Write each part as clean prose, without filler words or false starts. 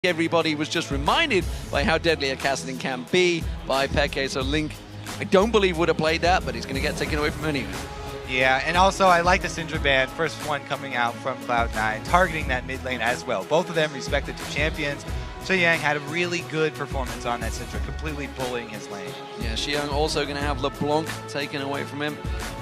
Everybody was just reminded by how deadly a Kassadin can be by Peke, so Link, I don't believe would have played that, but he's going to get taken away from anyway. Yeah, and also I like the Syndra ban, first one coming out from Cloud9, targeting that mid lane as well. Both of them respected to champions. Xiang had a really good performance on that Syndra, completely bullying his lane. Yeah, Xiang also going to have LeBlanc taken away from him.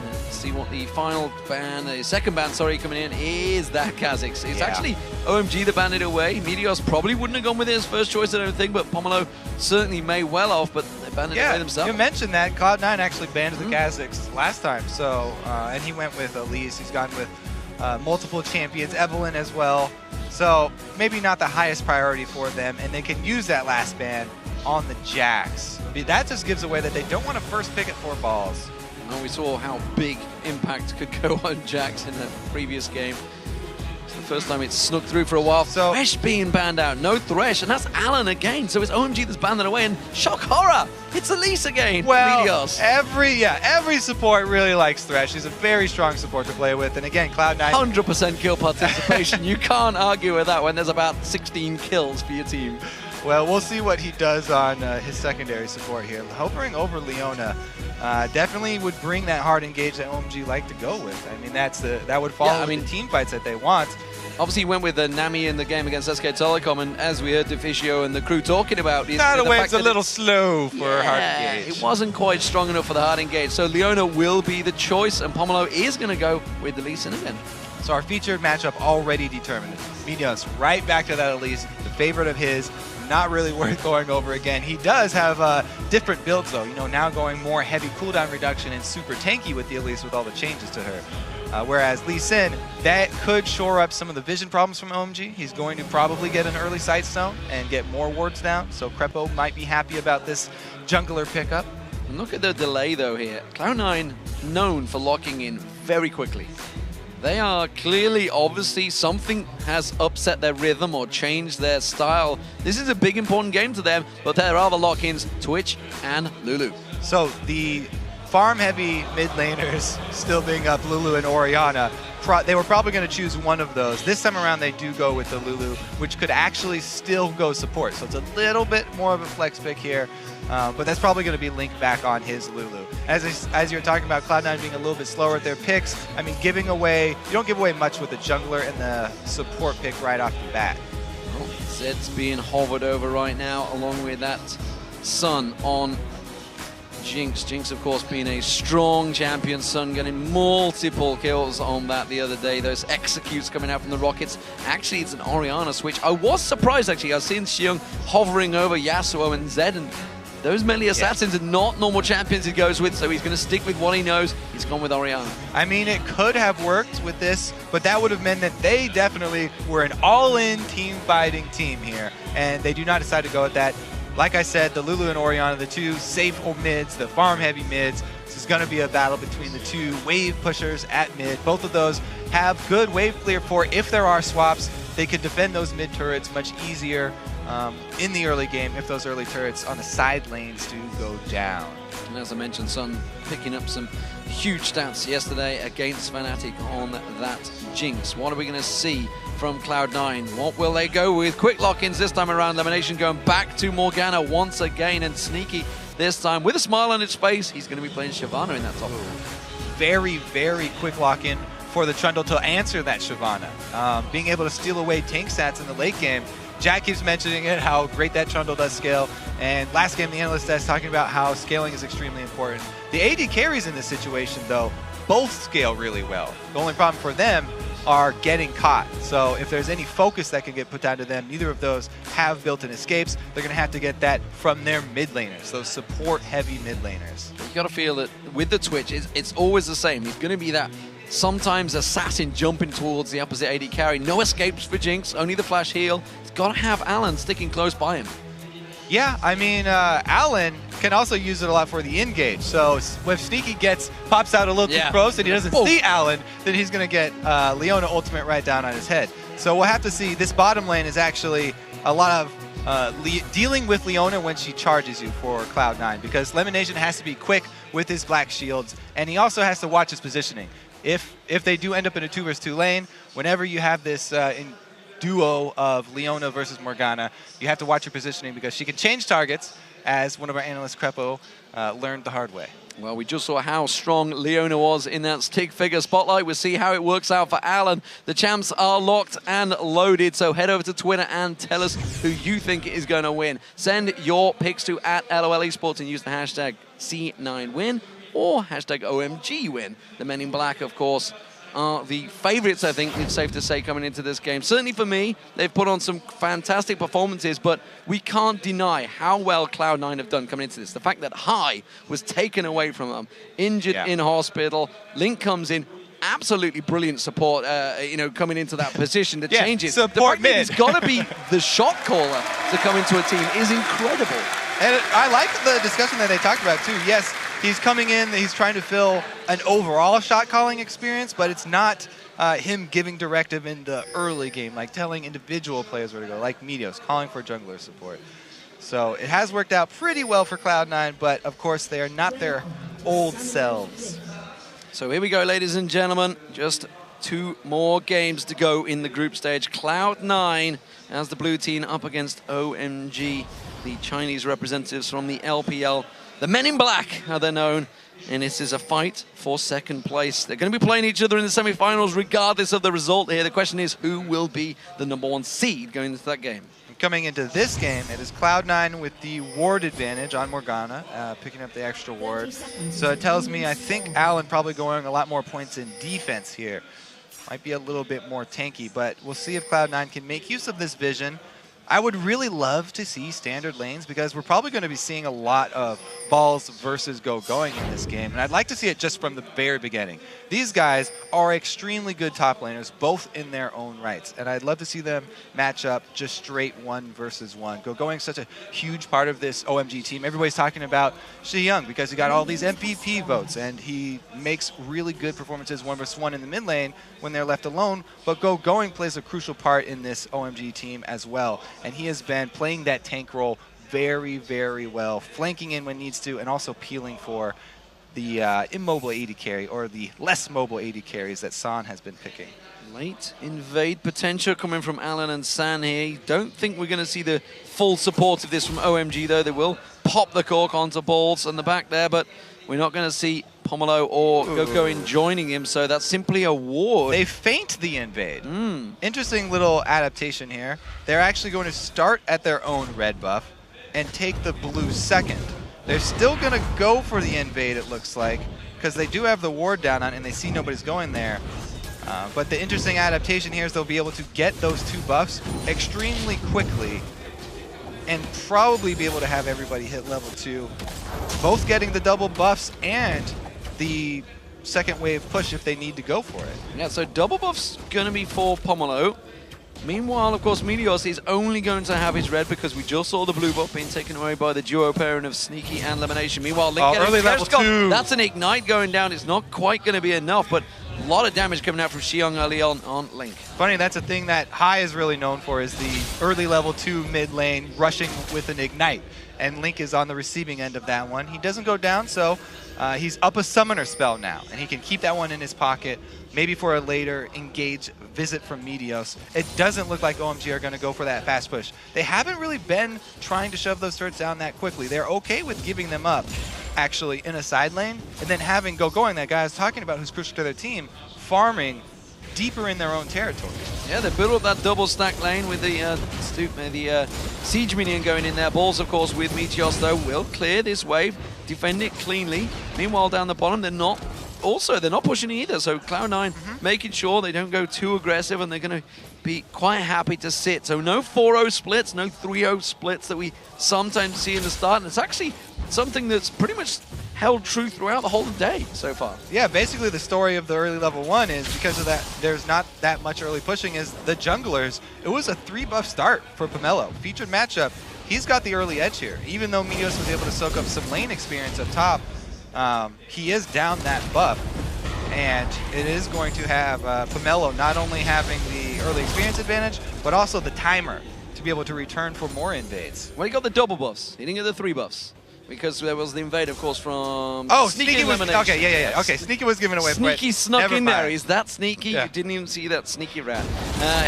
Let's see what the final ban, the second ban, sorry, coming in is that Kha'Zix. It's actually OMG that banned it away. Meteos probably wouldn't have gone with his first choice, I don't think, but Pomelo certainly may well off, but they banned it away themselves. You mentioned that Cloud9 actually banned the Kha'Zix last time, so and he went with Elise. He's gone with multiple champions, Evelyn as well. So maybe not the highest priority for them, and they can use that last ban on the Jax. That just gives away that they don't want to first pick at 4 balls. Well, we saw how big impact could go on Jax in the previous game. It's the first time it's snuck through for a while. So Thresh being banned out, no Thresh, and that's Alan again. So it's OMG that's banned it away, and shock horror, it's Elise again. Well, Meteos. every support really likes Thresh. He's a very strong support to play with, and again, Cloud9. 100% kill participation. You can't argue with that when there's about 16 kills for your team. Well, we'll see what he does on his secondary support here. Hovering over Leona definitely would bring that hard engage that OMG like to go with. I mean, that would follow the team fights that they want. Obviously, he went with Nami in the game against SK Telecom, and as we heard Deficio and the crew talking about, it's a little slow for hard engage. It wasn't quite strong enough for the hard engage, so Leona will be the choice, and Pomelo is going to go with the Lee Sin again. So our featured matchup already determined. Meteos right back to that Elise, the favorite of his. Not really worth going over again. He does have different builds though. You know, now going more heavy cooldown reduction and super tanky with the Elise with all the changes to her. Whereas Lee Sin, that could shore up some of the vision problems from OMG. He's going to probably get an early sight stone and get more wards down. So Crepo might be happy about this jungler pickup. And look at the delay though here. Cloud9 known for locking in very quickly. They are clearly, obviously, something has upset their rhythm or changed their style. This is a big, important game to them, but there are the lock-ins, Twitch and Lulu. So the farm-heavy mid laners still being up Lulu and Orianna, they were probably going to choose one of those. This time around, they do go with the Lulu, which could actually still go support. So it's a little bit more of a flex pick here, but that's probably going to be linked back on his Lulu. As you're talking about Cloud9 being a little bit slower at their picks, I mean, you don't give away much with the jungler and the support pick right off the bat. Oh, Zed's being hovered over right now, along with that Sun on Jinx. Jinx, of course, being a strong champion. Sun getting multiple kills on that the other day. Those executes coming out from the Rockets. Actually, it's an Orianna switch. I was surprised, actually. I was seeing Xiong hovering over Yasuo and Zed, and those melee assassins are not normal champions he goes with, so he's going to stick with what he knows. He's gone with Orianna. I mean, it could have worked with this, but that would have meant that they definitely were an all-in team-fighting team here, and they do not decide to go with that. Like I said, the Lulu and Orianna, the two safe mids, the farm-heavy mids. This is going to be a battle between the two wave pushers at mid. Both of those have good wave clear for if there are swaps. They could defend those mid turrets much easier in the early game if those early turrets on the side lanes do go down. And as I mentioned, Sun picking up some huge stats yesterday against Fnatic on that Jinx. What are we going to see from Cloud9? What will they go with? Quick lock-ins this time around. Elimination going back to Morgana once again, and Sneaky this time with a smile on his face. He's going to be playing Shyvana in that top lane. Very, very quick lock-in for the Trundle to answer that Shyvana. Being able to steal away tank stats in the late game. Jack keeps mentioning it, how great that Trundle does scale. And last game, the analyst is talking about how scaling is extremely important. The AD carries in this situation, though, both scale really well. The only problem for them are getting caught. So if there's any focus that can get put down to them, neither of those have built-in escapes. They're going to have to get that from their mid laners, those support-heavy mid laners. You got to feel that with the Twitch, it's always the same. He's going to be that sometimes assassin jumping towards the opposite AD carry. No escapes for Jinx, only the flash heal. He's got to have Alan sticking close by him. Yeah, I mean, Alan can also use it a lot for the engage. So if Sneaky pops out a little too close and he doesn't see Alan, then he's going to get Leona ultimate right down on his head. So we'll have to see. This bottom lane is actually a lot of dealing with Leona when she charges you for Cloud9, because Lemonation has to be quick with his black shields, and he also has to watch his positioning. If they do end up in a 2 versus 2 lane, whenever you have this duo of Leona versus Morgana. You have to watch your positioning because she can change targets, as one of our analysts, Crepo, learned the hard way. Well, we just saw how strong Leona was in that stick figure spotlight. We'll see how it works out for Alan. The champs are locked and loaded, so head over to Twitter and tell us who you think is going to win. Send your picks to @LOLesports and use the hashtag C9win or hashtag OMGwin. The Men in Black, of course, are the favorites, I think it's safe to say, coming into this game. Certainly for me, they've put on some fantastic performances, but we can't deny how well Cloud9 have done coming into this. The fact that High was taken away from them, injured in hospital, Link comes in, absolutely brilliant support, coming into that position to change it. Support the fact that mid. he's got to be the shot caller to come into a team is incredible. And I like the discussion that they talked about, too. Yes, he's coming in, he's trying to fill an overall shot-calling experience, but it's not him giving directive in the early game, like telling individual players where to go, like Meteos, calling for jungler support. So it has worked out pretty well for Cloud9, but of course they are not their old selves. So here we go, ladies and gentlemen. Just 2 more games to go in the group stage. Cloud9 as the blue team up against OMG, the Chinese representatives from the LPL. The Men in Black, how they're known, and this is a fight for second place. They're going to be playing each other in the semifinals regardless of the result here. The question is, who will be the #1 seed going into that game? Coming into this game, it is Cloud9 with the ward advantage on Morgana, picking up the extra ward. So it tells me, I think Alan probably going a lot more points in defense here. Might be a little bit more tanky, but we'll see if Cloud9 can make use of this vision. I would really love to see standard lanes because we're probably going to be seeing a lot of balls versus going in this game. And I'd like to see it just from the very beginning. These guys are extremely good top laners, both in their own rights. And I'd love to see them match up just straight 1 versus 1. Going such a huge part of this OMG team. Everybody's talking about Shi Young because he got all these MVP votes and he makes really good performances 1 versus 1 in the mid lane when they're left alone. But going plays a crucial part in this OMG team as well. And he has been playing that tank role very, very well, flanking in when needs to, and also peeling for the immobile AD carry, or the less mobile AD carries that San has been picking. Late invade potential coming from Alan and San here. Don't think we're going to see the full support of this from OMG, though. They will pop the cork onto balls on the back there, but we're not going to see Pomelo or Gogoin joining him, so that's simply a ward. They feint the invade. Interesting little adaptation here. They're actually going to start at their own red buff and take the blue second. They're still going to go for the invade, it looks like, because they do have the ward down on and they see nobody's going there. But the interesting adaptation here is they'll be able to get those 2 buffs extremely quickly and probably be able to have everybody hit level 2, both getting the double buffs and the second wave push if they need to go for it. Yeah, so double buff's going to be for Pomelo. Meanwhile, of course, Meteos is only going to have his red because we just saw the blue buff being taken away by the duo pairing of Sneaky and Elimination. Meanwhile, Link early level 2. That's an ignite going down. It's not quite going to be enough, but a lot of damage coming out from Xiong early on Link. Funny, that's a thing that High is really known for, is the early level 2 mid lane rushing with an ignite. And Link is on the receiving end of that one. He doesn't go down, so he's up a summoner spell now, and he can keep that one in his pocket, maybe for a later engage visit from Meteos. It doesn't look like OMG are going to go for that fast push. They haven't really been trying to shove those turrets down that quickly. They're okay with giving them up, actually, in a side lane, and then having Gogoin, that guy I was talking about who's crucial to their team, farming deeper in their own territory. Yeah, they built up that double stack lane with the Siege Minion going in there. Balls, of course, with Meteos, though, will clear this wave, defend it cleanly. Meanwhile, down the bottom, they're not pushing either, so Cloud9 making sure they don't go too aggressive, and they're going to be quite happy to sit. So no 4-0 splits, no 3-0 splits that we sometimes see in the start, and it's actually something that's pretty much held true throughout the whole day so far. Yeah, basically the story of the early level 1 is because of that, there's not that much early pushing, is the junglers. It was a 3-buff start for Pomelo. Featured matchup, he's got the early edge here. Even though Meteos was able to soak up some lane experience up top, he is down that buff. And it is going to have Pomelo not only having the early experience advantage, but also the timer to be able to return for more invades. Well, he got the double buffs. He didn't get the 3 buffs. because there was the invade, of course, from Sneaky was, okay, yeah. Okay, Sneaky was given away. Sneaky snuck in there. He's that sneaky. Yeah. You didn't even see that Sneaky ran.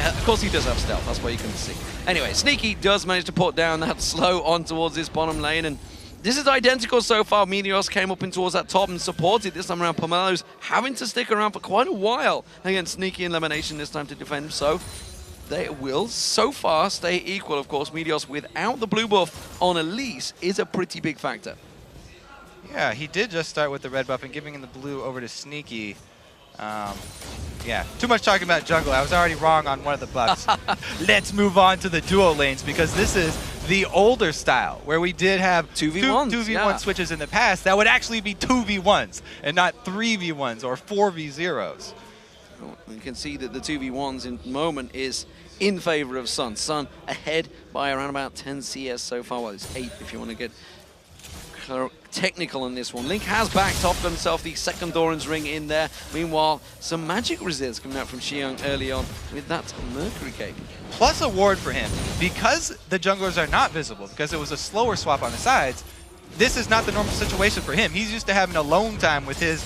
Of course, he does have stealth. That's why you can see. Anyway, Sneaky does manage to put down that slow on towards this bottom lane, and this is identical so far. Meteos came up in towards that top and supported this time around. Pomelo's having to stick around for quite a while against Sneaky and Elimination this time to defend. So they will, so far, stay equal. Of course, Meteos without the blue buff on Elise is a pretty big factor. Yeah, he did just start with the red buff and giving him the blue over to Sneaky. Yeah, too much talking about jungle. I was already wrong on one of the buffs. Let's move on to the duo lanes, because this is the older style where we did have 2v1s, 2v1 switches in the past. That would actually be 2v1s and not 3v1s or 4v0s. You can see that the 2v1s in the moment is in favor of Sun. Sun ahead by around about 10 CS so far. Well, it's 8 if you want to get technical on this one. Link has backed off himself the second Doran's ring in there. Meanwhile, some magic resist coming out from Xiang early on with that Mercury Cape. Plus a ward for him. Because the junglers are not visible, because it was a slower swap on the sides, this is not the normal situation for him. He's used to having alone time with his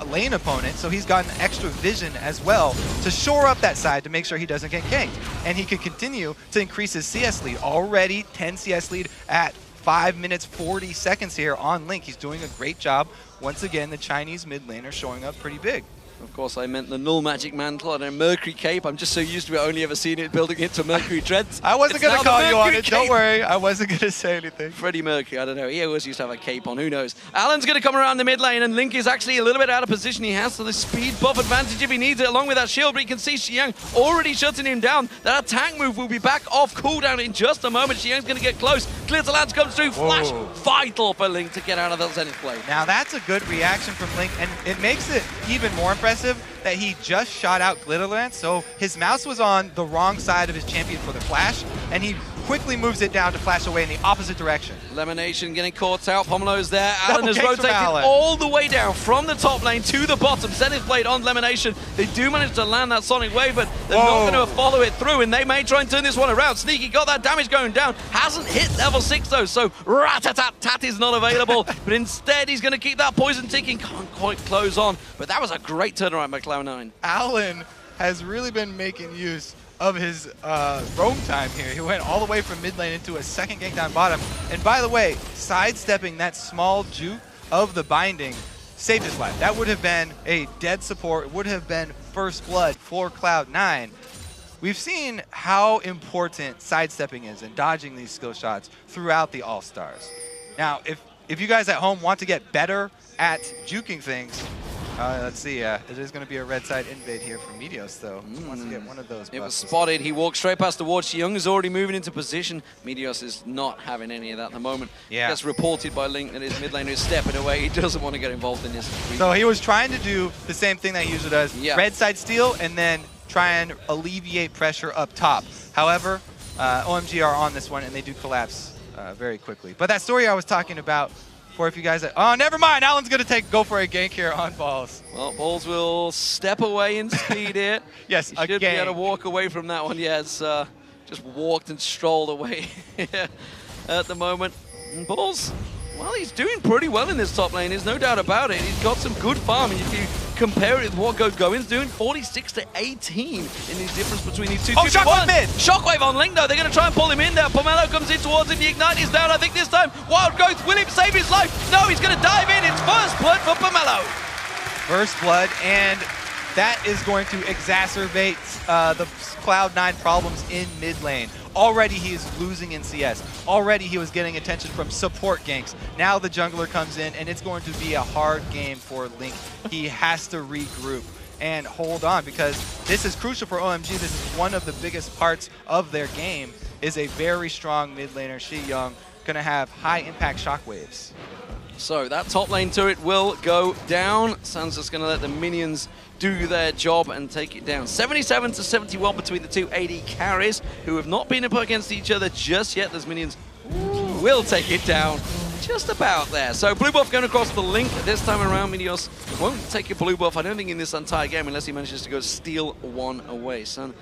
lane opponent, so he's gotten extra vision as well to shore up that side to make sure he doesn't get ganked. And he can continue to increase his CS lead. Already 10 CS lead at 5 minutes 40 seconds here on Link. He's doing a great job. Once again, the Chinese mid laner showing up pretty big. Of course, I meant the Null Magic Mantle and a Mercury Cape. I'm just so used to it, only ever seen it building into Mercury Dreads. I wasn't going to call you on it, don't worry. I wasn't going to say anything. Freddie Mercury, I don't know. He always used to have a cape on, who knows. Alan's going to come around the mid lane, and Link is actually a little bit out of position. He has the speed buff advantage if he needs it, along with that shield, but you can see Xiang already shutting him down. That attack move will be back off cooldown in just a moment. Xiang's going to get close. Clear to Lance comes through. Flash, vital for Link to get out of that Zenith Blade. Now that's a good reaction from Link, and it makes it even more impressive that he just shot out Glitterlance, so his mouse was on the wrong side of his champion for the flash, and he quickly moves it down to flash away in the opposite direction. Elimination getting caught out. Pomelo's there. Alan has Double rotated all the way down from the top lane to the bottom. Zenith Blade on Elimination. They do manage to land that Sonic Wave, but they're not going to follow it through, and they may try and turn this one around. Sneaky got that damage going down. Hasn't hit level 6 though, so rat-a-tat-tat is not available, but instead he's going to keep that poison ticking. Can't quite close on, but that was a great turnaround by Cloud9. Alan has really been making use of his roam time here. He went all the way from mid lane into a second gank down bottom. And by the way, sidestepping that small juke of the binding saved his life. That would have been a dead support. It would have been first blood for Cloud9. We've seen how important sidestepping is and dodging these skill shots throughout the All-Stars. Now, if you guys at home want to get better at juking things, let's see, it is going to be a red side invade here from Meteos, though. Just wants to get one of those buffs. It was spotted. He walked straight past the ward. Xiang is already moving into position. Meteos is not having any of that at the moment. Yeah. Gets reported by Link that his mid laner is stepping away. He doesn't want to get involved in this. So he was trying to do the same thing that he usually does. Yeah. Red side steal and then try and alleviate pressure up top. However, OMG are on this one, and they do collapse very quickly. But that story I was talking about, for if you guys, oh, never mind. Alan's going to go for a gank here on Balls. Well, Balls will step away in speed here. Yes, he should be able to walk away from that one. Yeah, it's just walked and strolled away at the moment. And Balls, well, he's doing pretty well in this top lane. There's no doubt about it. He's got some good farming. If you compare it with what Goin's doing, 46 to 18 in the difference between these two. Oh, Shockwave mid! Shockwave on Link, though. They're going to try and pull him in there. Pomelo comes in towards him. The Ignite is down, I think, this time. Wild Growth, will him save his life? No, he's going to dive in. It's first blood for Pomelo. First blood, and that is going to exacerbate the Cloud9 problems in mid lane. Already he is losing in CS. Already he was getting attention from support ganks. Now the jungler comes in, and it's going to be a hard game for Link. He has to regroup and hold on, because this is crucial for OMG. This is one of the biggest parts of their game, is a very strong mid laner, Xiang, going to have high impact shockwaves. So that top lane turret will go down. Sun's just going to let the minions do their job and take it down. 77 to 71 between the two AD carries, who have not been up against each other just yet. Those minions will take it down. Just just about there. So blue buff going across the link. This time around, Meteos won't take a blue buff, I don't think, in this entire game, unless he manages to go steal one away. Sun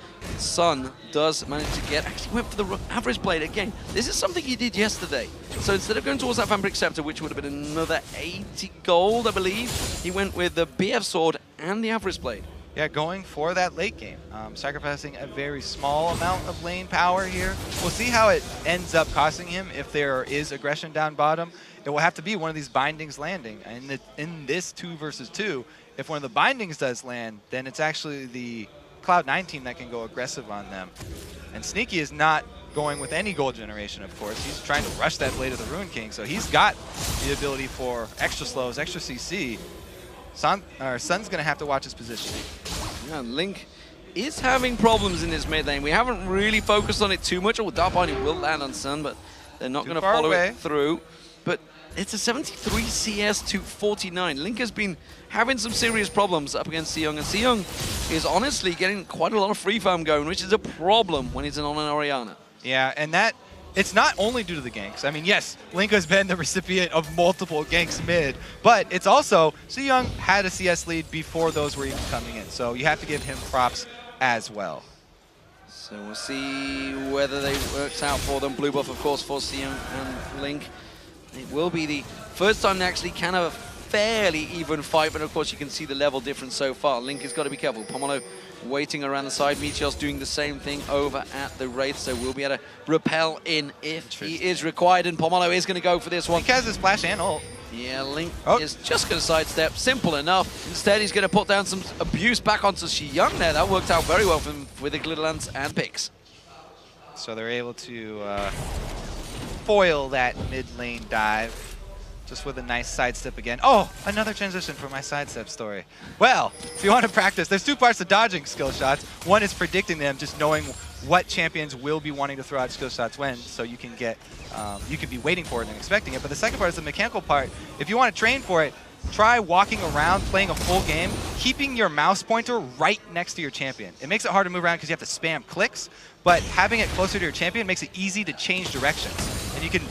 does manage to get, actually went for the average blade again. This is something he did yesterday. So instead of going towards that Fabric Scepter, which would have been another 80 gold, I believe, he went with the BF sword and the average blade. Yeah, going for that late game, sacrificing a very small amount of lane power here. We'll see how it ends up costing him if there is aggression down bottom. It will have to be one of these bindings landing. And in this 2 versus 2, if one of the bindings does land, then it's actually the Cloud9 team that can go aggressive on them. And Sneaky is not going with any gold generation, of course. He's trying to rush that Blade of the Ruin King, so he's got the ability for extra slows, extra CC. Sun's going to have to watch his positioning. Yeah, Link is having problems in his mid lane. We haven't really focused on it too much. Oh, Dark Binding will land on Sun, but they're not going to follow it through. But it's a 73 CS to 49. Link has been having some serious problems up against Seyoung, and Seyoung is honestly getting quite a lot of free farm going, which is a problem when he's on an Orianna. Yeah, and it's not only due to the ganks. I mean, yes, Link has been the recipient of multiple ganks mid, but it's also Seyoung had a CS lead before those were even coming in, so you have to give him props as well. So we'll see whether they works out for them. Blue buff, of course, for Seyoung and Link. It will be the first time they actually can have a fairly even fight, but of course you can see the level difference so far. Link has got to be careful. Pomelo waiting around the side. Meteos doing the same thing over at the Wraith, so we'll be able to repel in if he is required, and Pomelo is going to go for this one. Link has his flash and ult. Yeah, Link is just going to sidestep. Simple enough. Instead, he's going to put down some abuse back onto Seyoung there. That worked out very well for him with the Glitter Lance and picks. So they're able to foil that mid lane dive. Just with a nice sidestep again. Oh, another transition for my sidestep story. Well, if you want to practice, there's 2 parts to dodging skill shots. One is predicting them, just knowing what champions will be wanting to throw out skill shots when, so you can get, you can be waiting for it and expecting it. But the second part is the mechanical part. If you want to train for it, try walking around, playing a full game, keeping your mouse pointer right next to your champion. It makes it hard to move around because you have to spam clicks, but having it closer to your champion makes it easy to change directions. And you can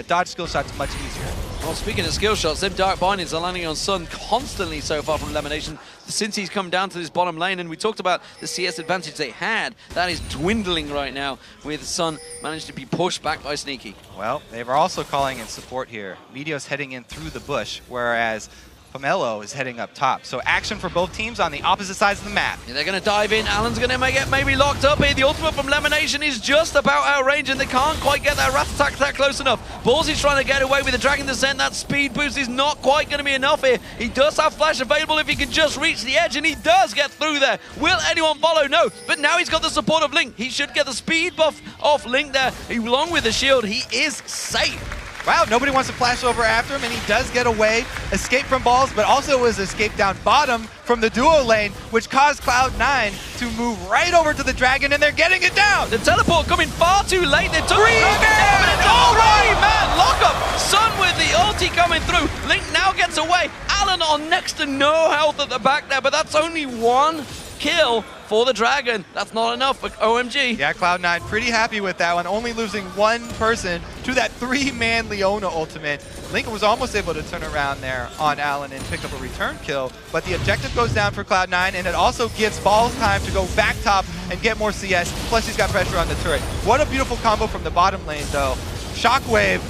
dodge skill shots much easier. Well, speaking of skill shots, them Dark Bindings are landing on Sun constantly so far from Elimination since he's come down to this bottom lane, and we talked about the CS advantage they had. That is dwindling right now with Sun managed to be pushed back by Sneaky. Well, they were also calling in support here. Meteos heading in through the bush, whereas Pomelo is heading up top. So action for both teams on the opposite sides of the map. Yeah, they're going to dive in. Alan's going to get maybe locked up here. The ultimate from Lemonation is just about out of range, and they can't quite get that Wrath attack that close enough. Ballsy's trying to get away with the Dragon Descent. That speed boost is not quite going to be enough here. He does have flash available if he can just reach the edge, and he does get through there. Will anyone follow? No. But now he's got the support of Link. He should get the speed buff off Link there. Along with the shield, he is safe. Wow, nobody wants to flash over after him, and he does get away, escape from balls, but also was escape down bottom from the duo lane, which caused Cloud9 to move right over to the Dragon, and they're getting it down. The teleport coming far too late. They took the Dragon. All right, man, lock up. Sun with the ulti coming through. Link now gets away. Alan on next to no health at the back there, but that's only 1 kill for the Dragon. That's not enough for OMG. Yeah, Cloud9 pretty happy with that one, only losing 1 person to that 3-man Leona ultimate. Link was almost able to turn around there on Alan and pick up a return kill, but the objective goes down for Cloud9, and it also gives Balls time to go back top and get more CS, plus he's got pressure on the turret. What a beautiful combo from the bottom lane, though. Shockwave,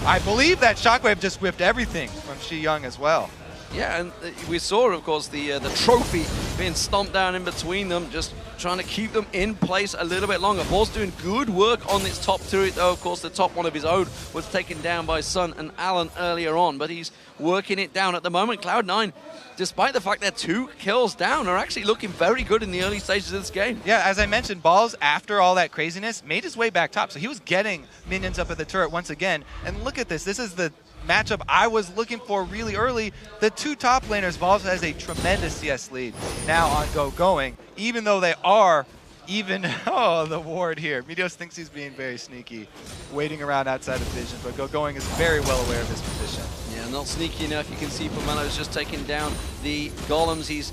I believe that Shockwave just whipped everything from Seyoung as well. Yeah, and we saw, of course, the trophy being stomped down in between them, just trying to keep them in place a little bit longer. Ball's doing good work on this top turret, though. Of course, the top one of his own was taken down by Sun and Alan earlier on, but he's working it down at the moment. Cloud9, despite the fact they're 2 kills down, are actually looking very good in the early stages of this game. Yeah, as I mentioned, Balls, after all that craziness, made his way back top, so he was getting minions up at the turret once again. And look at this. This is the matchup I was looking for really early. The 2 top laners, Balls has a tremendous CS lead now on going, even though they are even, oh, the ward here. Meteos thinks he's being very sneaky, waiting around outside of vision, but going is very well aware of his position. Yeah, not sneaky enough. You can see Pomelo's just taking down the golems. He's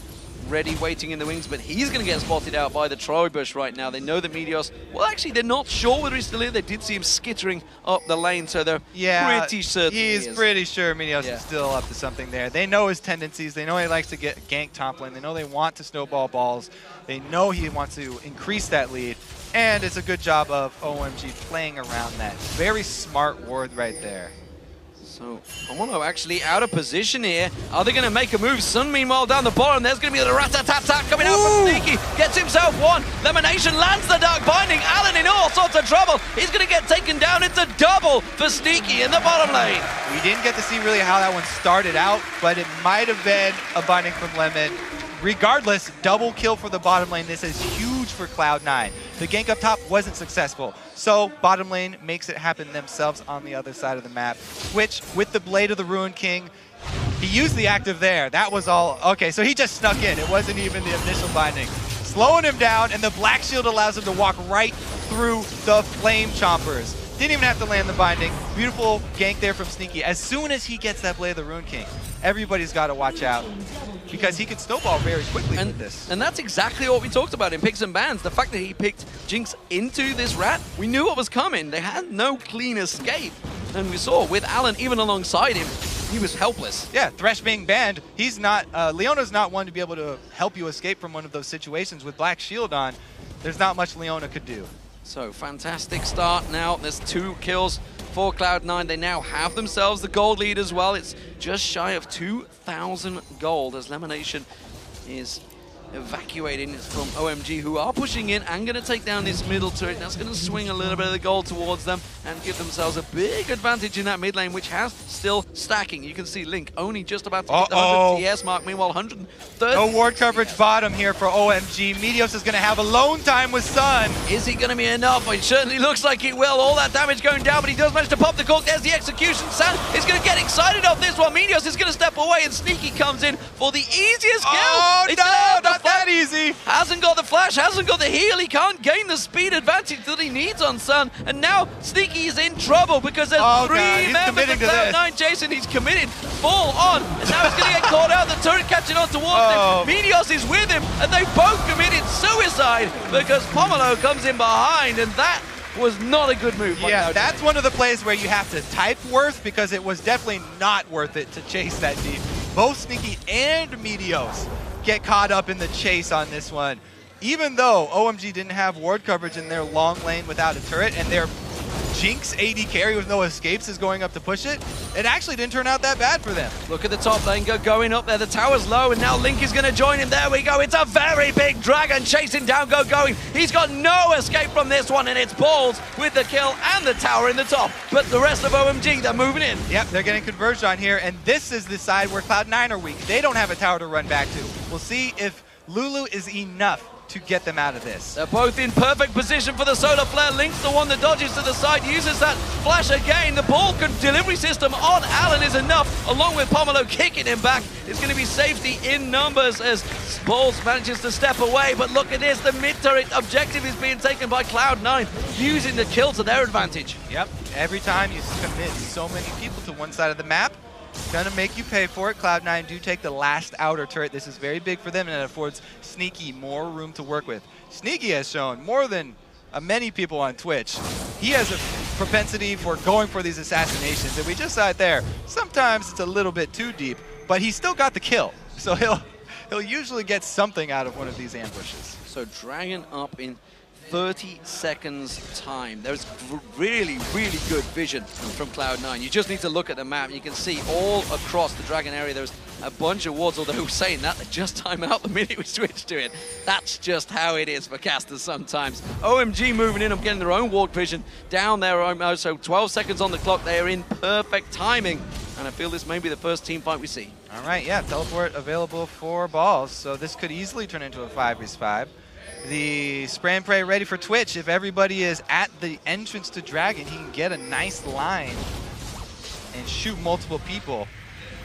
ready, waiting in the wings, but he's going to get spotted out by the Troy Bush right now. They know that Meteos, well, actually, they're not sure whether he's still here. They did see him skittering up the lane, so they're pretty certain he's pretty sure Meteos is still up to something there. They know his tendencies. They know he likes to get gank top lane. They know they want to snowball balls. They know he wants to increase that lead, and it's a good job of OMG playing around that. Very smart ward right there. So, Pomelo actually out of position here. Are they going to make a move? Sun, meanwhile, down the bottom. There's going to be the rat-tat-tat coming out from Sneaky. Gets himself one. Lemonation lands the Dark Binding. Allen in all sorts of trouble. He's going to get taken down. It's a double for Sneaky in the bottom lane. We didn't get to see really how that one started out, but it might have been a binding from Lemon. Regardless, double kill for the bottom lane. This is huge for Cloud9. The gank up top wasn't successful, so bottom lane makes it happen themselves on the other side of the map. Twitch, with the Blade of the Ruined King, he used the active there. That was all. Okay, so he just snuck in. It wasn't even the initial binding. Slowing him down, and the Black Shield allows him to walk right through the Flame Chompers. Didn't even have to land the binding. Beautiful gank there from Sneaky. As soon as he gets that Blade of the Ruined King, everybody's got to watch out, because he could snowball very quickly with this. And that's exactly what we talked about in picks and bans. The fact that he picked Jinx into this rat, we knew what was coming. They had no clean escape. And we saw with Allen even alongside him, he was helpless. Yeah, Thresh being banned, he's not, Leona's not one to be able to help you escape from one of those situations. With Black Shield on, there's not much Leona could do. So, fantastic start now. There's 2 kills for Cloud9. They now have themselves the gold lead as well. It's just shy of 2,000 gold as Lemonation is evacuating. It's from OMG, who are pushing in and going to take down this middle turret. That's going to swing a little bit of the gold towards them and give themselves a big advantage in that mid lane, which has still stacking. You can see Link only just about to hit the 100 TS mark. Meanwhile, 130. No ward coverage bottom here for OMG. Meteos is going to have alone time with Sun. Is he going to be enough? It certainly looks like it will. All that damage going down, but he does manage to pop the cork. There's the execution. San is going to get excited off this one. Meteos is going to step away, and Sneaky comes in for the easiest kill. Oh, no, not that easy. Hasn't got the flash, hasn't got the heal. He can't gain the speed advantage that he needs on Sun. And now Sneaky is in trouble because there's 3 members of Cloud9 chasing. He's committed full on. And now he's going to get caught out. The turret catching on towards him. Meteos is with him, and they both committed suicide because Pomelo comes in behind, and that was not a good move. Yeah, that's one of the plays where you have to type worth, because it was definitely not worth it to chase that deep. Both Sneaky and Meteos get caught up in the chase on this one. Even though OMG didn't have ward coverage in their long lane without a turret, and their Jinx AD carry with no escapes is going up to push it, it actually didn't turn out that bad for them. Look at the top lane going up there. The tower's low, and now Link is going to join him. There we go. It's a very big dragon chasing down going. He's got no escape from this one, and it's Balls with the kill and the tower in the top. But the rest of OMG, they're moving in. Yep, they're getting converged on here, and this is the side where Cloud9 are weak. They don't have a tower to run back to. We'll see if Lulu is enough to get them out of this. They're both in perfect position for the solar flare. Link's the one that dodges to the side, uses that flash again. The ball delivery system on Allen is enough, along with Pomelo kicking him back. It's going to be safety in numbers as Balls manages to step away. But look at this, the mid-turret objective is being taken by Cloud9, using the kill to their advantage. Yep, every time you commit so many people to one side of the map, gonna make you pay for it. Cloud9 do take the last outer turret. This is very big for them, and it affords Sneaky more room to work with. Sneaky has shown more than many people on Twitch. He has a propensity for going for these assassinations, and we just saw it there. Sometimes it's a little bit too deep, but he still got the kill. So he'll usually get something out of one of these ambushes. So Dragon up in 30 seconds time. There's really, really good vision from Cloud9. You just need to look at the map. You can see all across the Dragon area there's a bunch of wards, although saying that, they just time out the minute we switch to it. That's just how it is for casters sometimes. OMG moving in and getting their own ward vision down there almost, so 12 seconds on the clock. They are in perfect timing, and I feel this may be the first team fight we see. All right, yeah, teleport available for Balls, so this could easily turn into a 5v5. The spray and pray ready for Twitch. If everybody is at the entrance to Dragon, he can get a nice line and shoot multiple people.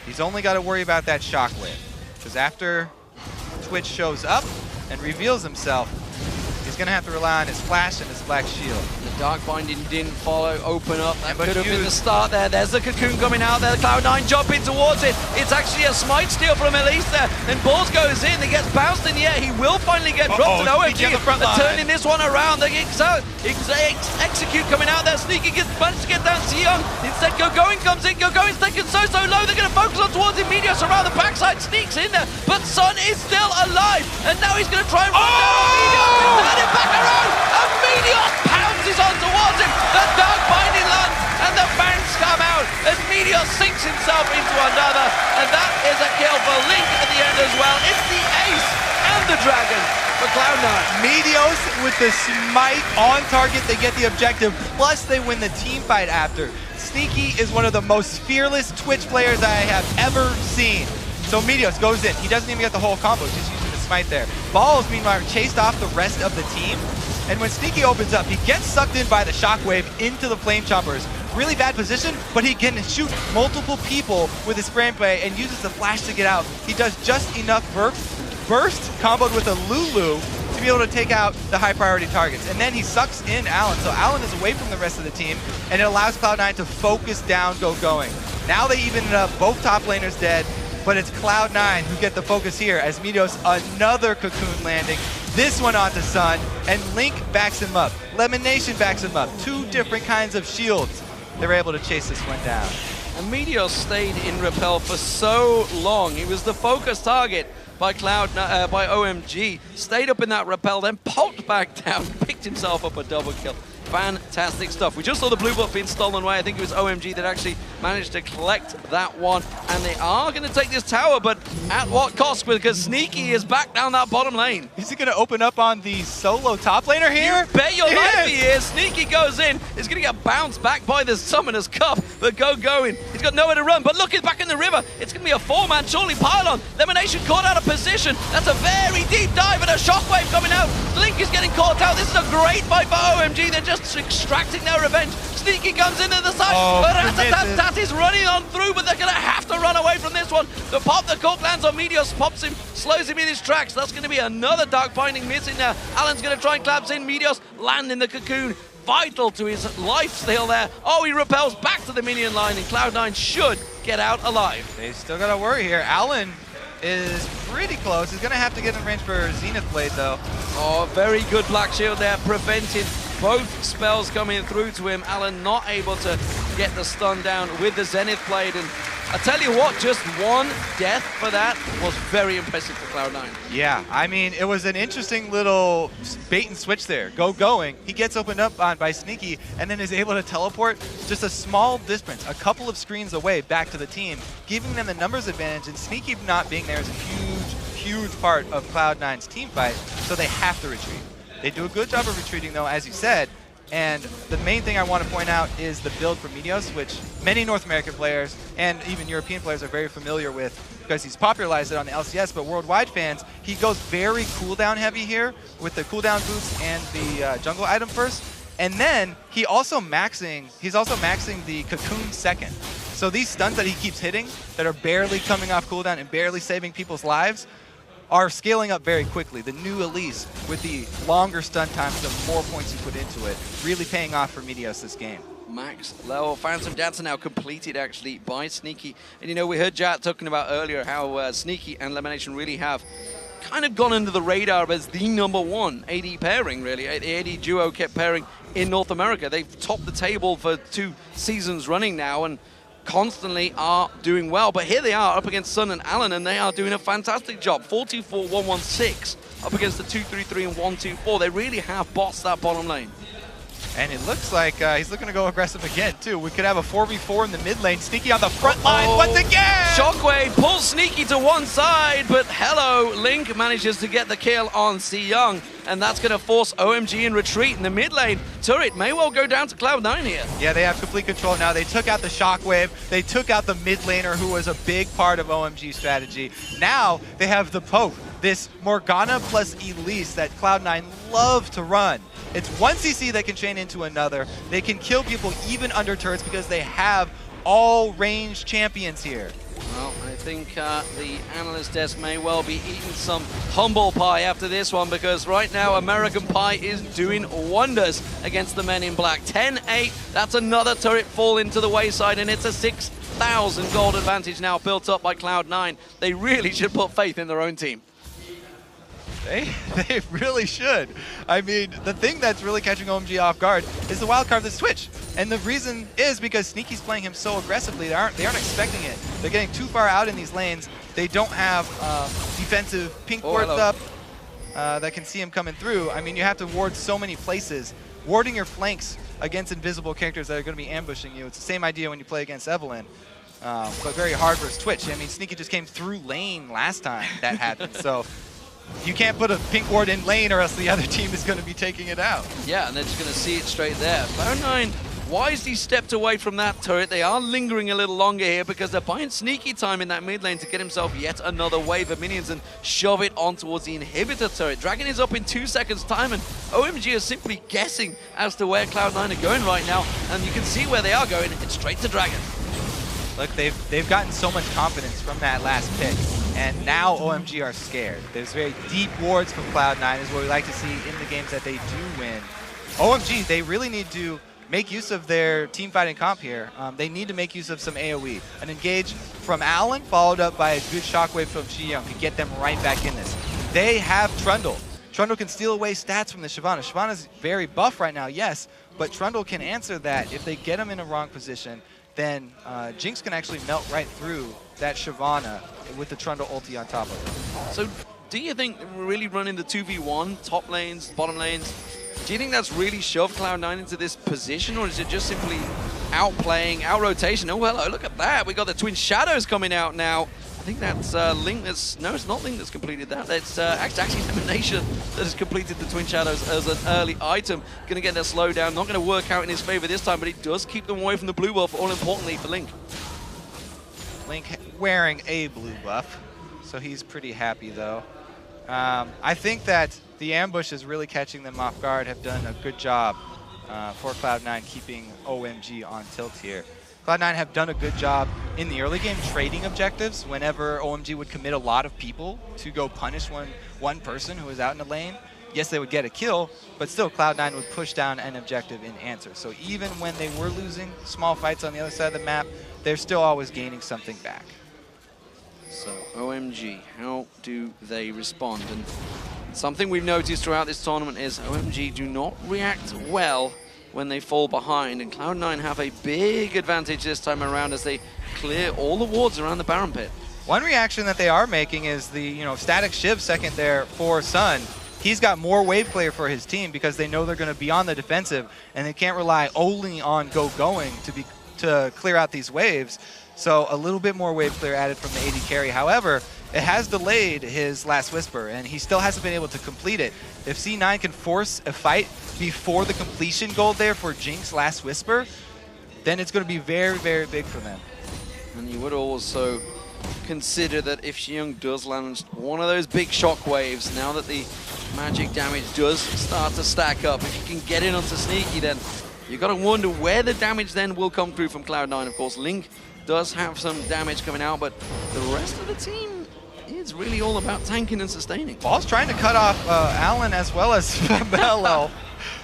He's only got to worry about that shockwave, because after Twitch shows up and reveals himself, he's he's going to have to rely on his flash and his black shield. The Dark Binding didn't follow, open up. That but could have been the start there. There's the Cocoon coming out there. Cloud9 jumping towards it. It's actually a smite steal from Elise there. Then Balls goes in. He gets bounced in the air. He will finally get dropped to the OMG. Turning this one around. The Execute coming out there. Sneaky managed to get down to Young. Instead, Going comes in. Going's taken so low. They're going to focus on towards him. Meteos around the backside. Sneaks in there. But Sun is still alive. And now he's going to try and run down Meteos. Turn it back around. And Meteos pounces on towards him. The Dark Binding lands. And the bangs come out. And Meteos sinks himself into another. And that is a kill for Link at the end as well. It's the ace and the dragon for Cloud9. Meteos with the smite on target. They get the objective. Plus, they win the team fight after. Sneaky is one of the most fearless Twitch players I have ever seen. So Meteos goes in. He doesn't even get the whole combo, just using the smite there. Balls, meanwhile, chased off the rest of the team. And when Sneaky opens up, he gets sucked in by the shockwave into the Flame Choppers. Really bad position, but he can shoot multiple people with his spray play and uses the flash to get out. He does just enough burst comboed with a Lulu to be able to take out the high priority targets. And then he sucks in Allen, so Allen is away from the rest of the team, and it allows Cloud9 to focus down Going. Now they even it up, both top laners dead, but it's Cloud9 who get the focus here as Meteos another Cocoon landing. This one onto Sun, and Link backs him up. Lemonation backs him up. Two different kinds of shields. They're able to chase this one down. And Meteos stayed in Repel for so long. He was the focus target by by OMG. Stayed up in that Repel, then popped back down, picked himself up a double kill. Fantastic stuff. We just saw the blue buff being stolen away. I think it was OMG that actually managed to collect that one. And they are going to take this tower, but at what cost? Because Sneaky is back down that bottom lane. Is he going to open up on the solo top laner here? You bet your life he is. Sneaky goes in. He's going to get bounced back by the Summoner's Cup. But Going. He's got nowhere to run. But look, he's back in the river. It's going to be a four-man surely pylon. Lemonation caught out of position. That's a very deep dive and a shockwave coming out. Link is getting caught out. This is a great fight for OMG. They're just extracting their revenge. Sneaky comes into the side. Rat is running on through, but they're going to have to run away from this one. The pop, the cork lands on Meteos, pops him, slows him in his tracks. That's going to be another Dark Binding missing now. Allen's going to try and collapse in. Meteos land in the Cocoon. Vital to his life still there. Oh, he repels back to the minion line, and Cloud9 should get out alive. They still got to worry here. Allen is pretty close. He's going to have to get in range for Zenith Blade, though. Oh, very good Black Shield there, prevented both spells coming through to him. Allen not able to get the stun down with the Zenith Blade. And I tell you what, just one death for that was very impressive for Cloud9. Yeah, I mean, it was an interesting little bait and switch there. Going. He gets opened up on by Sneaky and then is able to teleport just a small distance, a couple of screens away back to the team, giving them the numbers advantage. And Sneaky not being there is a huge part of Cloud9's team fight, so they have to retreat. They do a good job of retreating, though, as you said. And the main thing I want to point out is the build for Meteos, which many North American players and even European players are very familiar with because he's popularized it on the LCS, but worldwide fans, he goes very cooldown heavy here with the cooldown boots and the jungle item first. And then he's also maxing the Cocoon second. So these stuns that he keeps hitting that are barely coming off cooldown and barely saving people's lives are scaling up very quickly. The new Elise with the longer stun times, the more points you put into it, really paying off for Meteos this game. Max level Phantom Dance are now completed actually by Sneaky. And you know, we heard Jat talking about earlier how Sneaky and Lemonation really have kind of gone under the radar as the #1 AD pairing, really. The AD duo kept pairing in North America. They've topped the table for 2 seasons running now and constantly are doing well. But here they are up against Sun and Allen, and they are doing a fantastic job. 4-2-4-1-1-6 up against the 2-3-3 and 1-2-4. They really have bossed that bottom lane. And it looks like he's looking to go aggressive again, too. We could have a 4v4 in the mid lane. Sneaky on the front line once again! Shockwave pulls Sneaky to one side, but hello, Link manages to get the kill on Si Young, and that's going to force OMG in retreat in the mid lane. Turret may well go down to Cloud9 here. Yeah, they have complete control now. They took out the Shockwave. They took out the mid laner, who was a big part of OMG's strategy. Now they have the Poke, this Morgana plus Elise that Cloud9 love to run. It's one CC that can chain into another. They can kill people even under turrets because they have all range champions here. Well, if think the analyst desk may well be eating some humble pie after this one, because right now American Pie is doing wonders against the men in black. 10-8, that's another turret falling to the wayside, and it's a 6,000 gold advantage now built up by Cloud9. They really should put faith in their own team. They really should. I mean, the thing that's really catching OMG off guard is the wild card of the Twitch. And the reason is because Sneaky's playing him so aggressively, they aren't expecting it. They're getting too far out in these lanes. They don't have defensive pink wards up that can see him coming through. I mean, you have to ward so many places. Warding your flanks against invisible characters that are going to be ambushing you. It's the same idea when you play against Evelynn. But very hard versus Twitch. I mean, Sneaky just came through lane last time that happened. So you can't put a pink ward in lane or else the other team is going to be taking it out. Yeah, and they're just going to see it straight there. Cloud9 wisely stepped away from that turret. They are lingering a little longer here because they're buying Sneaky time in that mid lane to get himself yet another wave of minions and shove it on towards the inhibitor turret. Dragon is up in 2 seconds time, and OMG is simply guessing as to where Cloud9 are going right now, and you can see where they are going. It's straight to Dragon. Look, they've gotten so much confidence from that last pick, and now OMG are scared. There's very deep wards from Cloud9 is what we like to see in the games that they do win. OMG, they really need to make use of their team fighting comp here. They need to make use of some AoE. An engage from Allen followed up by a good shockwave from Xiyoung to get them right back in this. They have Trundle. Trundle can steal away stats from the Shyvana. Shyvana's very buff right now, yes, but Trundle can answer that. If they get him in a wrong position, then Jinx can actually melt right through that Shyvana with the Trundle ulti on top of it. So do you think we're really running the 2v1, top lanes, bottom lanes? Do you think that's really shoved Cloud9 into this position, or is it just simply outplaying, out-rotation? Oh, hello, look at that. We got the Twin Shadows coming out now. I think that's Link that's... No, it's not Link that's completed that. It's actually Emanation that has completed the Twin Shadows as an early item. Going to get that slowdown. Not going to work out in his favor this time, but it does keep them away from the blue buff, all importantly for Link. Link wearing a blue buff, so he's pretty happy, though. I think that the ambush is really catching them off guard, have done a good job for Cloud9 keeping OMG on tilt here. Cloud9 have done a good job in the early game trading objectives whenever OMG would commit a lot of people to go punish one person who was out in the lane. Yes, they would get a kill, but still Cloud9 would push down an objective in answer. So even when they were losing small fights on the other side of the map, they're still always gaining something back. So OMG, how do they respond? And something we've noticed throughout this tournament is OMG do not react well when they fall behind, and Cloud9 have a big advantage this time around as they clear all the wards around the Baron pit. One reaction that they are making is the static Shiv second there for Sun. He's got more wave clear for his team because they know they're going to be on the defensive and they can't rely only on going to clear out these waves. So a little bit more wave clear added from the AD carry. However, it has delayed his last Whisper, and he still hasn't been able to complete it. If C9 can force a fight before the completion goal there for Jinx last Whisper, then it's going to be very, very big for them. And you would also consider that if Xiyoung does land one of those big shock waves, now that the magic damage does start to stack up, if you can get in onto Sneaky, then you've got to wonder where the damage then will come through from Cloud9. Of course, Link does have some damage coming out, but the rest of the team is really all about tanking and sustaining. Ball's trying to cut off Allen as well as Pomelo,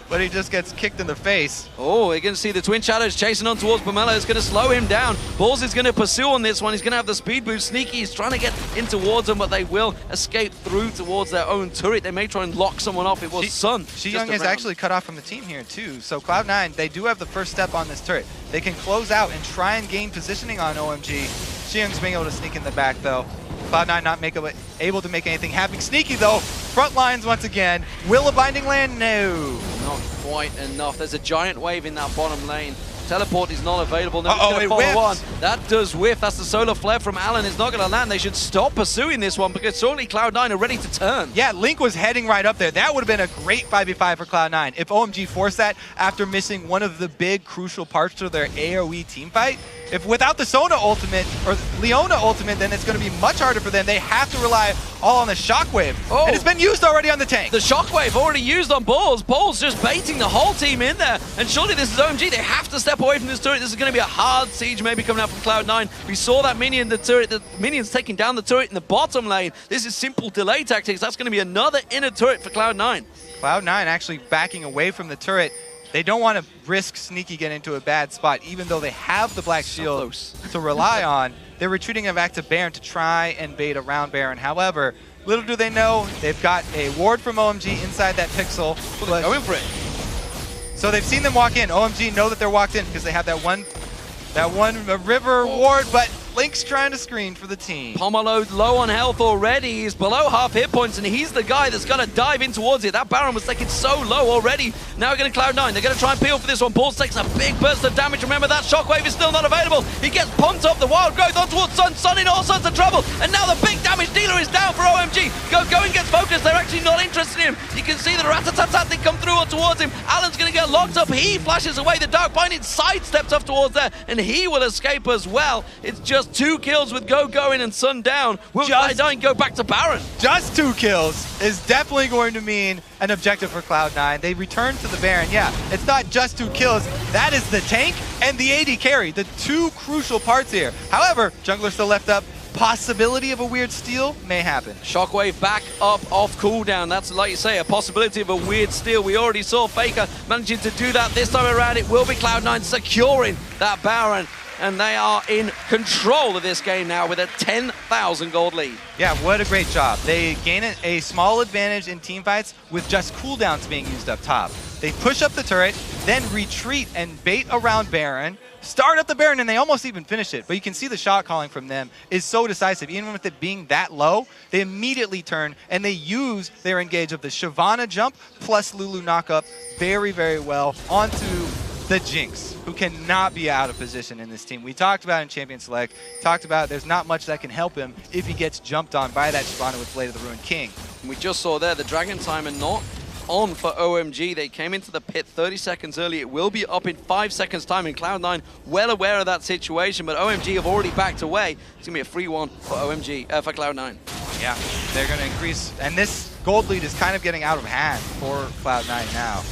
but he just gets kicked in the face. Oh, we're going to see the Twin Shadows chasing on towards Pomelo. It's going to slow him down. Balls is going to pursue on this one. He's going to have the speed boost. Sneaky is trying to get in towards him, but they will escape through towards their own turret. They may try and lock someone off. It was Sun. Xiyoung is actually cut off from the team here too. So Cloud9, they do have the first step on this turret. They can close out and try and gain positioning on OMG. Xiyoung's being able to sneak in the back though. Cloud9 not able to make anything happen. Sneaky though, front lines once again. Will a binding land? No. Not quite enough. There's a giant wave in that bottom lane. Teleport is not available. No, it whiffs. On. That does whiff. That's the solar flare from Allen. It's not going to land. They should stop pursuing this one because surely Cloud9 are ready to turn. Yeah, Link was heading right up there. That would have been a great 5v5 for Cloud9. If OMG forced that after missing one of the big crucial parts of their AoE team fight, If without the Sona ultimate or Leona ultimate, then it's going to be much harder for them. They have to rely all on the Shockwave. Oh. And it's been used already on the tank. The Shockwave already used on Balls. Balls just baiting the whole team in there. And surely this is OMG. They have to step away from this turret. This is going to be a hard siege maybe coming out from Cloud9. We saw that minion, the minions taking down the turret in the bottom lane. This is simple delay tactics. That's going to be another inner turret for Cloud9. Cloud9 actually backing away from the turret. They don't want to risk Sneaky getting into a bad spot, even though they have the Black Shield to rely on. They're retreating him back to Baron to try and bait around Baron. However, little do they know, they've got a ward from OMG inside that pixel. Well, they're going for it. So they've seen them walk in. OMG know that they're walked in because they have that one river ward, but Link's trying to screen for the team. Pomelo low on health already. He's below half hit points, and he's the guy that's got to dive in towards it. That Baron was taken so low already. Now we're going to Cloud9. They're going to try and peel for this one. Balls takes a big burst of damage. Remember, that Shockwave is still not available. He gets pumped up the Wild Growth on towards Sun. Sun in all sorts of trouble. And now the big damage dealer is down for OMG. Going gets focused. They're actually not interested in him. You can see the Ratatatat they come through towards him. Alan's going to get locked up. He flashes away. The Dark Binding sidesteps up towards there, and he will escape as well. It's just 2 kills with going and Sun down. Will Cloud9 go back to Baron? Just 2 kills is definitely going to mean an objective for Cloud9. They return to the Baron. Yeah, it's not just 2 kills. That is the tank and the AD carry, the 2 crucial parts here. However, jungler still left up. Possibility of a weird steal may happen. Shockwave back up off cooldown. That's, like you say, a possibility of a weird steal. We already saw Faker managing to do that. This time around, it will be Cloud9 securing that Baron. And they are in control of this game now with a 10,000 gold lead. Yeah, what a great job. They gain a small advantage in teamfights with just cooldowns being used up top. They push up the turret, then retreat and bait around Baron, start up the Baron, and they almost even finish it. But you can see the shot calling from them is so decisive. Even with it being that low, they immediately turn and they use their engage of the Shyvana jump plus Lulu knockup very, very well onto the Jinx, who cannot be out of position in this team. We talked about in Champion Select, talked about there's not much that can help him if he gets jumped on by that Shyvana with Blade of the Ruined King. We just saw there the Dragon Timer not on for OMG. They came into the pit 30 seconds early. It will be up in 5 seconds time, and Cloud9 well aware of that situation, but OMG have already backed away. It's going to be a free one for OMG, for Cloud9. Yeah, they're going to increase, and this gold lead is kind of getting out of hand for Cloud9 now.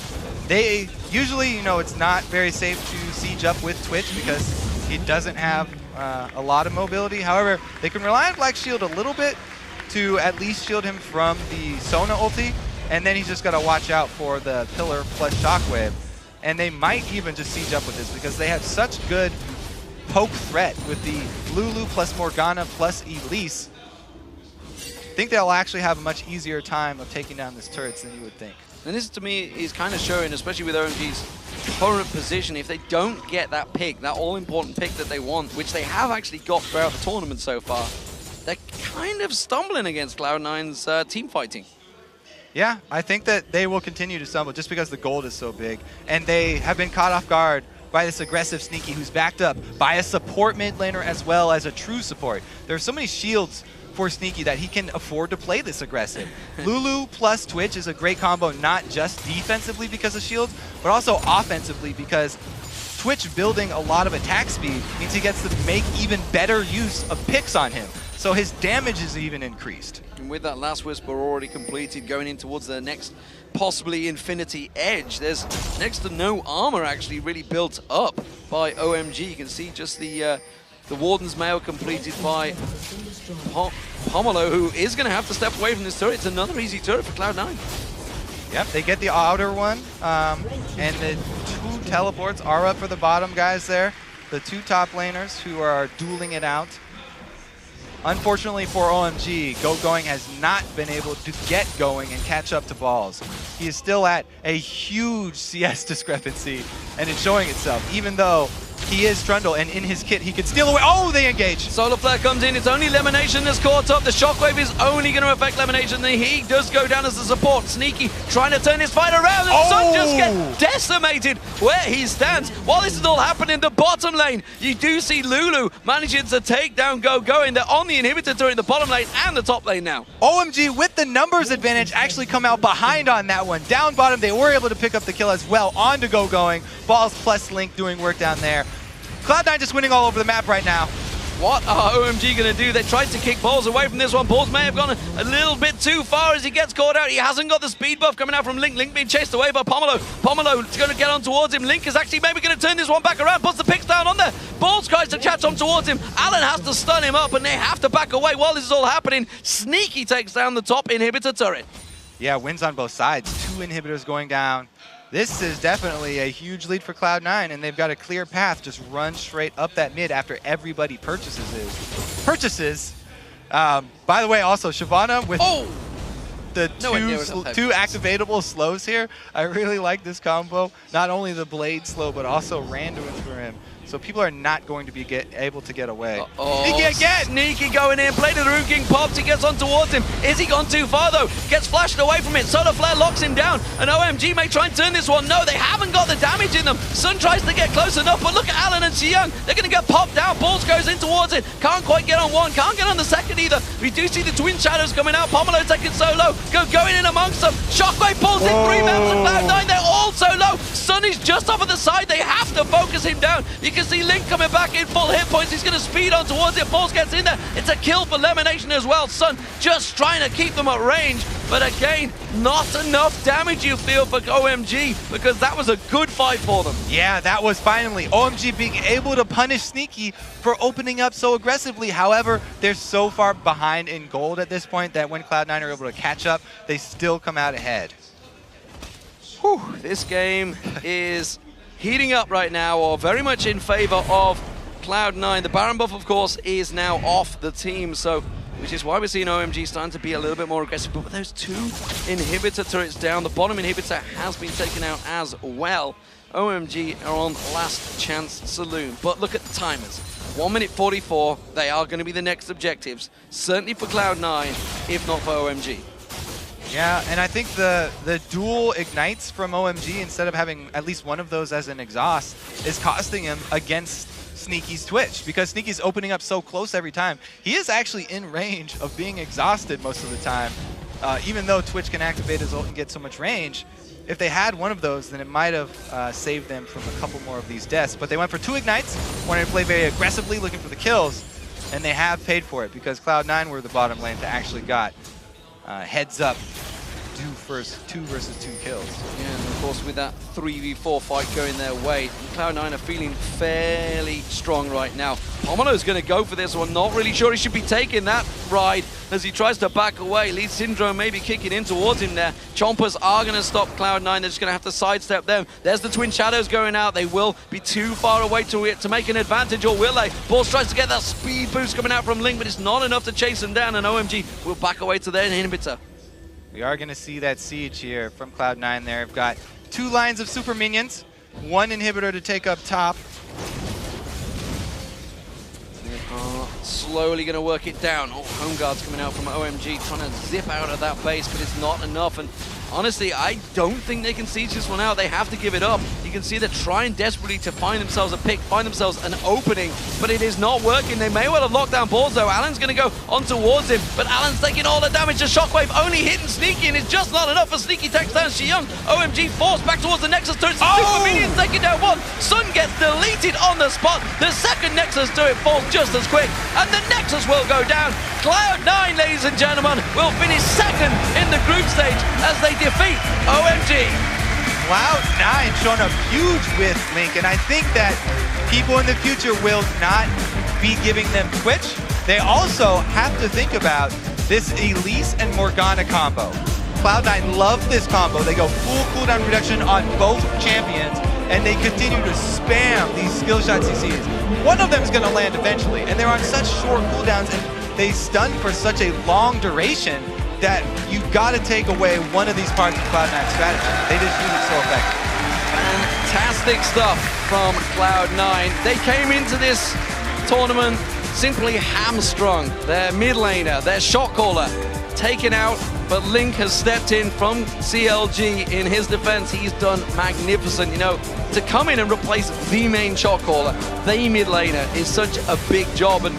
They usually, you know, it's not very safe to siege up with Twitch because he doesn't have a lot of mobility. However, they can rely on Black Shield a little bit to at least shield him from the Sona ulti, and then he's just got to watch out for the Pillar plus Shockwave. And they might even just siege up with this because they have such good poke threat with the Lulu plus Morgana plus Elise. I think they'll actually have a much easier time of taking down this turrets than you would think. And this, to me, is kind of showing, especially with OMG's current position, if they don't get that pick, that all-important pick that they want, which they have actually got throughout the tournament so far, they're kind of stumbling against Cloud9's team fighting. Yeah, I think that they will continue to stumble just because the gold is so big. And they have been caught off guard by this aggressive Sneaky who's backed up by a support mid laner as well as a true support. There are so many shields for Sneaky that he can afford to play this aggressive. Lulu plus Twitch is a great combo, not just defensively because of shields, but also offensively because Twitch building a lot of attack speed means he gets to make even better use of picks on him. So his damage is even increased. And with that last Whisper already completed, going in towards the next possibly Infinity Edge, there's next to no armor actually really built up by OMG. You can see just the Warden's Mail completed by Pomelo, who is going to have to step away from this turret. It's another easy turret for Cloud9. Yep, they get the outer one, and the 2 teleports are up for the bottom guys there. The 2 top laners who are dueling it out. Unfortunately for OMG, Going has not been able to get going and catch up to Balls. He is still at a huge CS discrepancy, and it's showing itself, even though he is Trundle, and in his kit, he can steal away. Oh, they engage. Solar Flare comes in. It's only Lemonation that's caught up. The Shockwave is only going to affect Lemonation. He does go down as a support. Sneaky trying to turn his fight around, and Sun just gets decimated where he stands. While this is all happening in the bottom lane, you do see Lulu managing to take down Going. They're on the inhibitor turret in the bottom lane and the top lane now. OMG with the numbers advantage actually come out behind on that one. Down bottom, they were able to pick up the kill as well onto Going. Balls plus Link doing work down there. Cloud9 just winning all over the map right now. What are OMG going to do? They tried to kick Balls away from this one. Balls may have gone a little bit too far as he gets caught out. He hasn't got the speed buff coming out from Link. Link being chased away by Pomelo. Pomelo's going to get on towards him. Link is actually maybe going to turn this one back around. Puts the picks down on there. Balls tries to catch on towards him. Alan has to stun him up and they have to back away while this is all happening. Sneaky takes down the top inhibitor turret. Yeah, wins on both sides. 2 inhibitors going down. This is definitely a huge lead for Cloud9, and they've got a clear path. Just run straight up that mid after everybody purchases. By the way, also, Shyvana with the two activatable slows here. I really like this combo. Not only the blade slow, but also randomness for him. So people are not going to be able to get away. Sneaky again! Sneaky going in. Play to the Rune King pops. He gets on towards him. Is he gone too far though? Gets flashed away from it. Solar Flare locks him down. And OMG may try and turn this one. No, they haven't got the damage in them. Sun tries to get close enough, but look at Alan and Xiyoung. They're going to get popped down. Balls goes in towards it. Can't quite get on one. Can't get on the second either. We do see the Twin Shadows coming out. Pomelo taking solo. Going in amongst them. Shockwave pulls in 3 members of Cloud9. They're all so low. Sun is just off at the side. They have to focus him down. You can see Link coming back in full hit points. He's going to speed on towards it. Balls gets in there. It's a kill for Lemonation as well. Sun just trying to keep them at range. But again, not enough damage you feel for OMG because that was a good fight for them. Yeah, that was finally OMG being able to punish Sneaky for opening up so aggressively. However, they're so far behind in gold at this point that when Cloud9 are able to catch up, they still come out ahead. Whew, this game is heating up right now, or very much in favor of Cloud9. The Baron buff, of course, is now off the team, so which is why we're seeing OMG starting to be a little bit more aggressive. But with those 2 inhibitor turrets down, the bottom inhibitor has been taken out as well. OMG are on last chance saloon. But look at the timers. 1 minute 44. They are going to be the next objectives. Certainly for Cloud9, if not for OMG. Yeah, and I think the dual ignites from OMG, instead of having at least one of those as an exhaust, is costing him against Sneaky's Twitch, because Sneaky's opening up so close every time. He is actually in range of being exhausted most of the time, even though Twitch can activate his ult and get so much range. If they had one of those, then it might have saved them from a couple more of these deaths. But they went for 2 ignites, wanted to play very aggressively, looking for the kills, and they have paid for it because Cloud9 were the bottom lane that actually got heads up. 2 versus 2 kills. Yeah, and of course with that 3v4 fight going their way, Cloud9 are feeling fairly strong right now. Pomelo's going to go for this one, not really sure he should be taking that ride as he tries to back away. Lead Syndrome maybe kicking in towards him there. Chompers are going to stop Cloud9, they're just going to have to sidestep them. There's the Twin Shadows going out, they will be too far away to make an advantage, or will they? Balls tries to get that speed boost coming out from Link, but it's not enough to chase them down, and OMG will back away to their inhibitor. We are going to see that siege here from Cloud9 there. They've got 2 lines of super minions, 1 inhibitor to take up top. They are slowly going to work it down. Oh, Home Guard's coming out from OMG, trying to zip out of that base, but it's not enough. And honestly, I don't think they can siege this one out. They have to give it up. You can see they're trying desperately to find themselves a pick, find themselves an opening, but it is not working. They may well have locked down Balls though. Alan's going to go on towards him, but Alan's taking all the damage. The Shockwave only hitting Sneaky, and it's just not enough for Sneaky takes down Xiyoung. OMG forced back towards the Nexus turret. Super Minions taking down 1. Sun gets deleted on the spot. The second Nexus turret falls just as quick, and the Nexus will go down. Cloud9, ladies and gentlemen, will finish second in the group stage as they defeat OMG. Cloud9 showing up huge with Link, and I think that people in the future will not be giving them Twitch. They also have to think about this Elise and Morgana combo. Cloud9 love this combo. They go full cooldown reduction on both champions, and they continue to spam these skill shot CCs. One of them is going to land eventually, and they're on such short cooldowns, and they stun for such a long duration that you've got to take away one of these parts of Cloud9's strategy. They just use it so effectively. Fantastic stuff from Cloud9. They came into this tournament simply hamstrung. Their mid laner, their shot caller, taken out, but Link has stepped in from CLG in his defense. He's done magnificent. You know, to come in and replace the main shot caller, the mid laner, is such a big job, and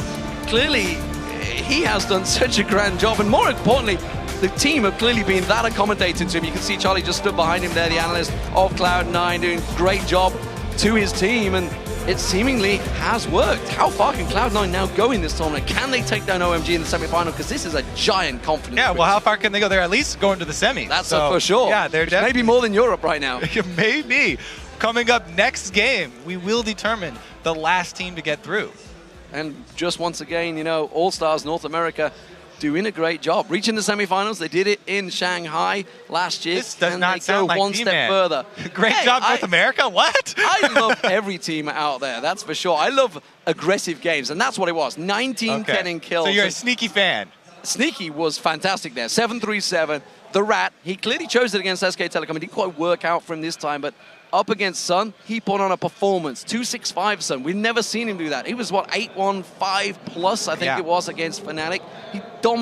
clearly he has done such a grand job, and more importantly, the team have clearly been that accommodating to him. You can see Charlie just stood behind him there, the analyst of Cloud9, doing a great job to his team, and it seemingly has worked. How far can Cloud9 now go in this tournament? Can they take down OMG in the semi-final? Because this is a giant confidence Yeah, boost. well, how far can they go? They're at least going to the semis. That's for sure. Yeah, they're definitely. Maybe more than Europe right now. Maybe. Coming up next game, we will determine the last team to get through. And just once again, you know, All-Stars North America doing a great job. Reaching the semifinals, they did it in Shanghai last year. This does and not they sound go like one step further. Great job, North America. What? I love every team out there, that's for sure. I love aggressive games, and that's what it was. 19-10 in kills. So you're a sneaky fan. Sneaky was fantastic there. 7-3-7. The Rat, he clearly chose it against SK Telecom. It didn't quite work out for him this time, but up against Sun, he put on a performance. 2-6-5 Sun. We've never seen him do that. He was, what, 8-1-5 plus, I think it was, against Fnatic. He dominated.